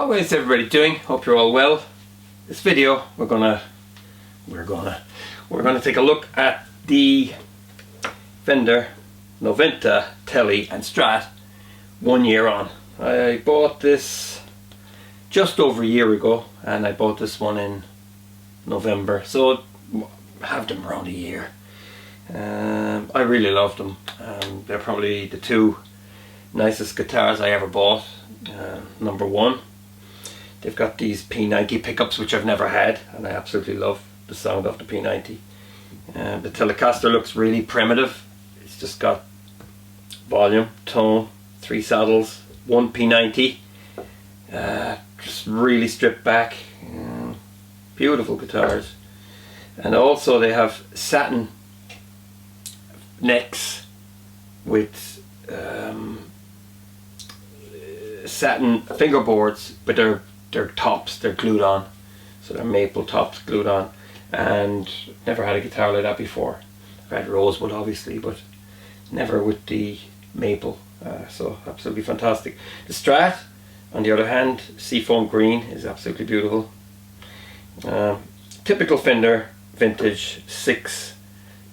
How's everybody doing? Hope you're all well. This video we're gonna take a look at the Fender Noventa, Tele and Strat 1 year on. I bought this just over a year ago, and I bought this one in November, so I have them around a year. I really love them. They're probably the two nicest guitars I ever bought. Number one, they've got these P90 pickups which I've never had, and I absolutely love the sound of the P90. The Telecaster looks really primitive. It's just got volume, tone, 3 saddles, 1 P90, just really stripped back. Beautiful guitars. And also they have satin necks with satin fingerboards, but they're tops, they're glued on, so they're maple tops glued on, and never had a guitar like that before. I've had rosewood obviously, but never with the maple, so absolutely fantastic. The Strat, on the other hand, Seafoam Green, is absolutely beautiful. Typical Fender vintage 6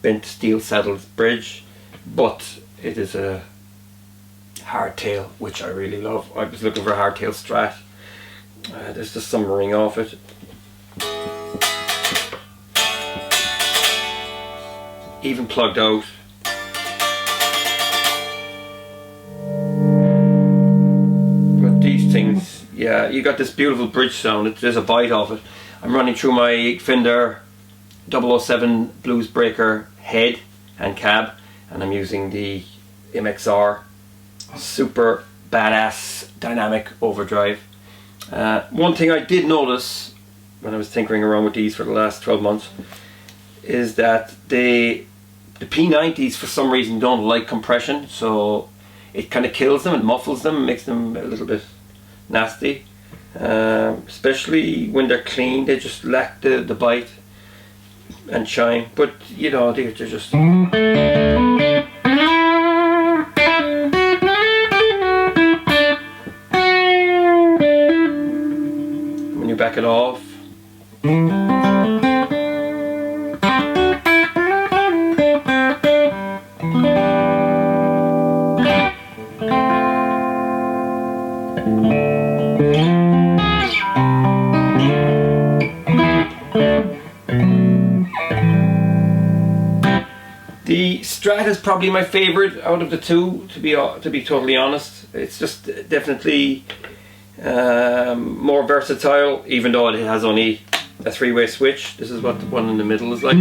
bent steel saddled bridge, but it is a hardtail, which I really love. I was looking for a hardtail Strat. There's just some ring off it. Even plugged out. But these things, yeah, you got this beautiful bridge sound. There's a bite off it. I'm running through my Fender 007 Bluesbreaker head and cab, and I'm using the MXR super badass dynamic overdrive. One thing I did notice when I was tinkering around with these for the last 12 months is that the P90s for some reason don't like compression, so it kind of kills them and muffles them, makes them a little bit nasty. Especially when they're clean, they just lack the bite and shine, but you know, they're just... When you back it off, the Strat is probably my favorite out of the two, to be totally honest. It's just definitely more versatile, even though it has only a 3-way switch. This is what the one in the middle is like.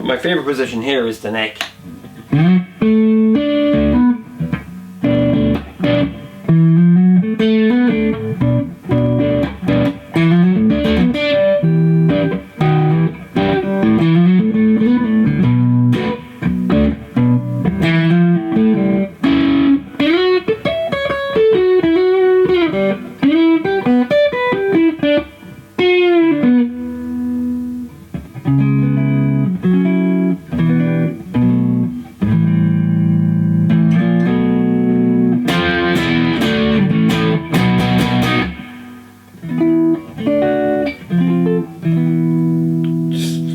My favorite position here is the neck.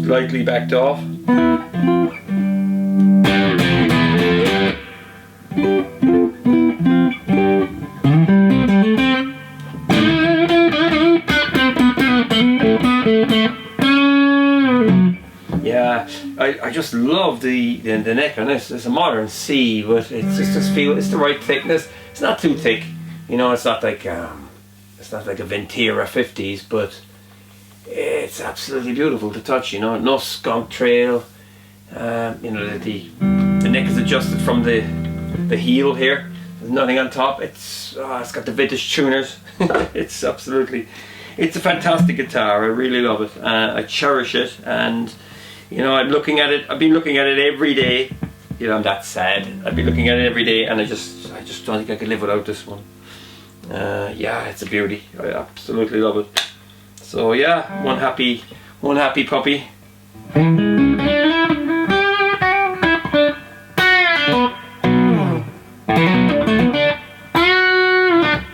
Slightly backed off. Yeah, I just love the neck on this. It's a modern C, but it's just feel it's the right thickness. It's not too thick, you know. It's not like a Ventira 50s, but it's absolutely beautiful to touch, you know. No skunk trail. You know, the neck is adjusted from the heel here. There's nothing on top. It's got the vintage tuners. It's a fantastic guitar. I really love it. I cherish it, and You know, I'm looking at it. I've been looking at it every day. You know, I'm that sad. I've been looking at it every day, and I just don't think I could live without this one. Yeah, it's a beauty. I absolutely love it. So yeah, one happy puppy.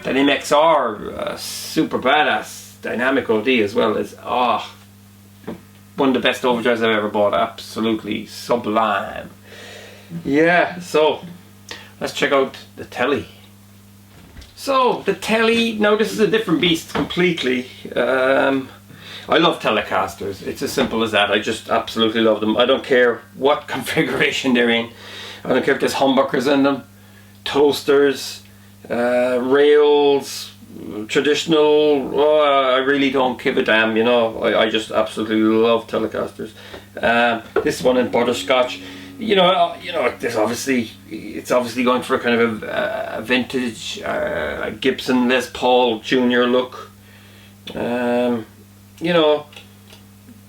That MXR, super badass dynamic OD as well, is one of the best overdrives I've ever bought. Absolutely sublime. Yeah, so let's check out the Tele. So the Tele, now this is a different beast completely. I love Telecasters. It's as simple as that. I just absolutely love them. I don't care what configuration they're in. I don't care if there's humbuckers in them, toasters, rails, traditional. I really don't give a damn, you know. I just absolutely love Telecasters. This one in butterscotch, you know, there's it's obviously going for a kind of a vintage Gibson Les Paul Junior look. You know,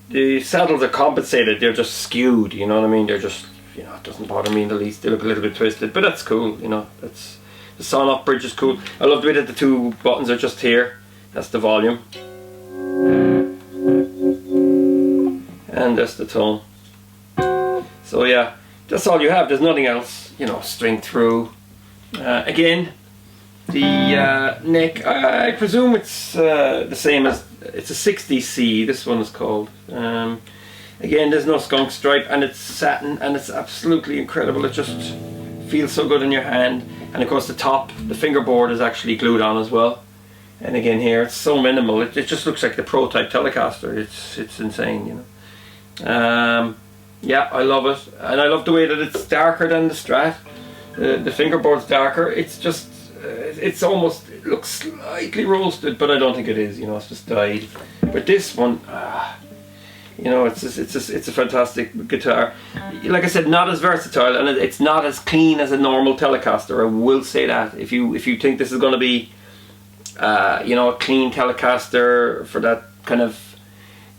the saddles are compensated. They're just skewed. You know what I mean? They're just, you know, it doesn't bother me in the least. They look a little bit twisted, but that's cool. You know, that's. The sawn-off bridge is cool. I love the way that the two buttons are just here. That's the volume. And that's the tone. So yeah, that's all you have. There's nothing else. You know, string through. Again, the neck, I presume it's the same as, it's a 60C, this one is called. Again, there's no skunk stripe, and it's satin, and it's absolutely incredible. It just feels so good in your hand. And of course the top, the fingerboard is actually glued on as well. And again here, it's so minimal. It just looks like the Pro-type Telecaster. It's insane, you know. Yeah, I love it. And I love the way that it's darker than the Strat. The fingerboard's darker. It's just, it looks slightly roasted, but I don't think it is, you know, it's just dyed. But this one, you know, it's a fantastic guitar. Like I said, not as versatile, and it's not as clean as a normal Telecaster. I will say that. If you think this is going to be, you know, a clean Telecaster for that kind of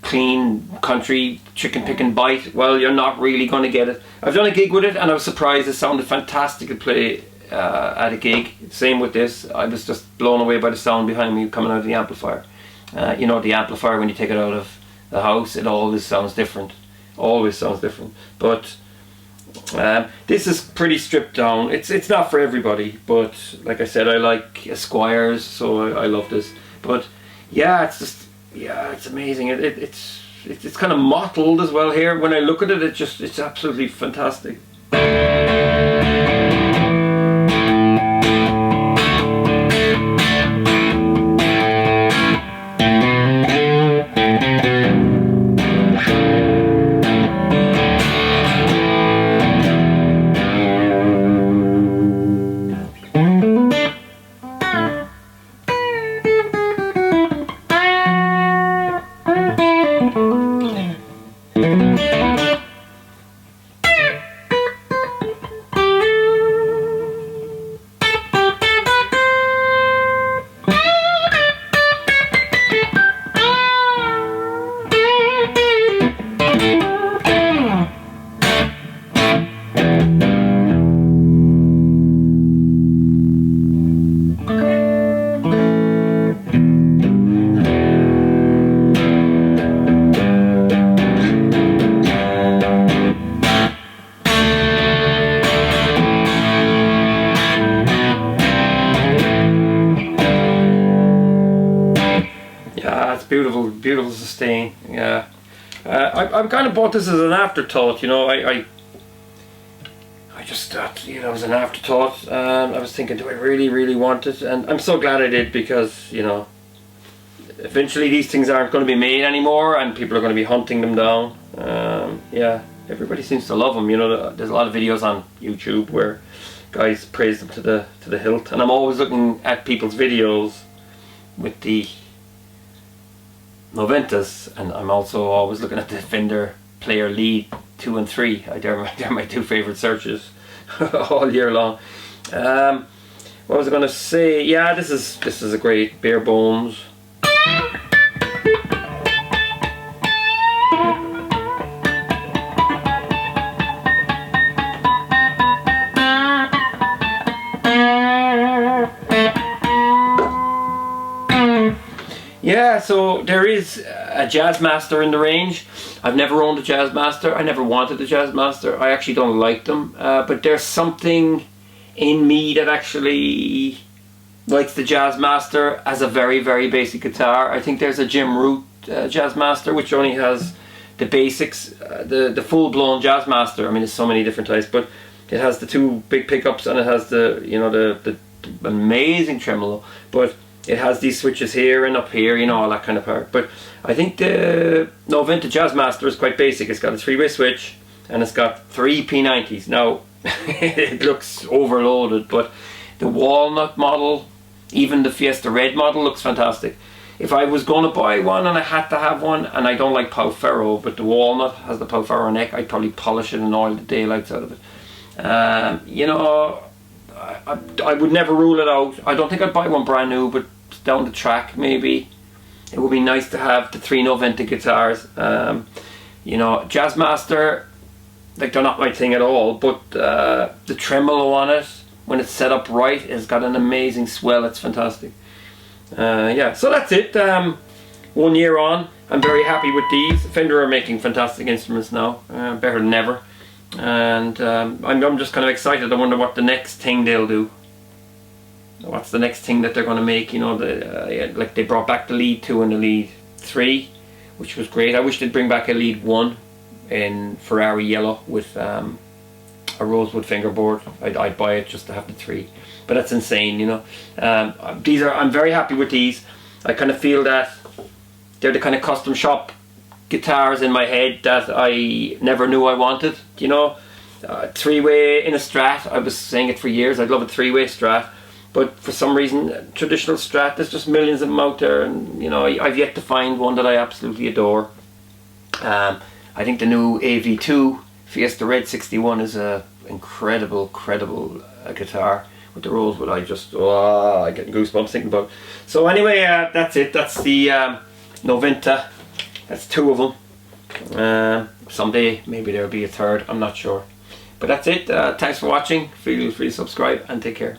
clean country chicken picking bite, well, you're not really going to get it. I've done a gig with it, and I was surprised. It sounded fantastic to play at a gig. Same with this. I was just blown away by the sound behind me coming out of the amplifier. You know, the amplifier, when you take it out of the house, it always sounds different. Always sounds different. But this is pretty stripped down. It's not for everybody, but like I said, I like Esquires, so I love this. But yeah, it's just, yeah, it's amazing. It's kind of mottled as well here. When I look at it, it's absolutely fantastic. Beautiful sustain. Yeah, I kind of bought this as an afterthought. You know, I just thought, you know, it was an afterthought. I was thinking, do I really want it? And I'm so glad I did, because, you know, eventually these things aren't going to be made anymore, and people are going to be hunting them down. Yeah, everybody seems to love them. You know, there's a lot of videos on YouTube where guys praise them to the hilt, and I'm always looking at people's videos with the Noventas, and I'm also always looking at the Fender Player Lead 2 and 3. They're my two favourite searches all year long. What was I going to say? Yeah, this is a great bare bones. Yeah, so there is a Jazzmaster in the range. I've never owned a Jazzmaster. I never wanted a Jazzmaster. I actually don't like them. But there's something in me that actually likes the Jazzmaster as a very, very basic guitar. I think there's a Jim Root Jazzmaster, which only has the basics, the full-blown Jazzmaster. I mean, there's so many different types, but it has the two big pickups and it has the, you know, the amazing tremolo. But it has these switches here and up here, you know, all that kind of part. But I think the Noventa Jazzmaster is quite basic. It's got a 3-way switch and it's got 3 P90s. Now, it looks overloaded, but the walnut model, even the Fiesta Red model, looks fantastic. If I was going to buy one and I had to have one, and I don't like Pau Ferro, but the walnut has the Pau Ferro neck, I'd probably polish it and oil the daylights out of it. You know, I would never rule it out. I don't think I'd buy one brand new, but down the track maybe. It would be nice to have the 3 Noventa guitars. You know, Jazzmaster, like, they're not my thing at all, but the tremolo on it, when it's set up right, has got an amazing swell. It's fantastic. Yeah, so that's it. 1 year on, I'm very happy with these. Fender are making fantastic instruments now, better than ever. And I'm just kind of excited. I wonder what the next thing they'll do. What's the next thing that they're going to make? You know, like they brought back the Lead 2 and the Lead 3, which was great. I wish they'd bring back a Lead 1 in Ferrari yellow with a rosewood fingerboard. I'd buy it just to have the 3. But that's insane, you know. I'm very happy with these. I kind of feel that they're the kind of custom shop guitars in my head that I never knew I wanted, you know. 3-way in a Strat, I was saying it for years, I'd love a 3-way Strat, but for some reason, traditional Strat, there's just millions of them out there, and you know, I've yet to find one that I absolutely adore. I think the new AV2 Fiesta Red 61 is a incredible, credible guitar with the rosewood. I get goosebumps thinking about it. So anyway, that's it. That's the Noventa. That's 2 of them. Someday maybe there'll be a 3rd. I'm not sure. But that's it. Thanks for watching. Feel free to subscribe and take care.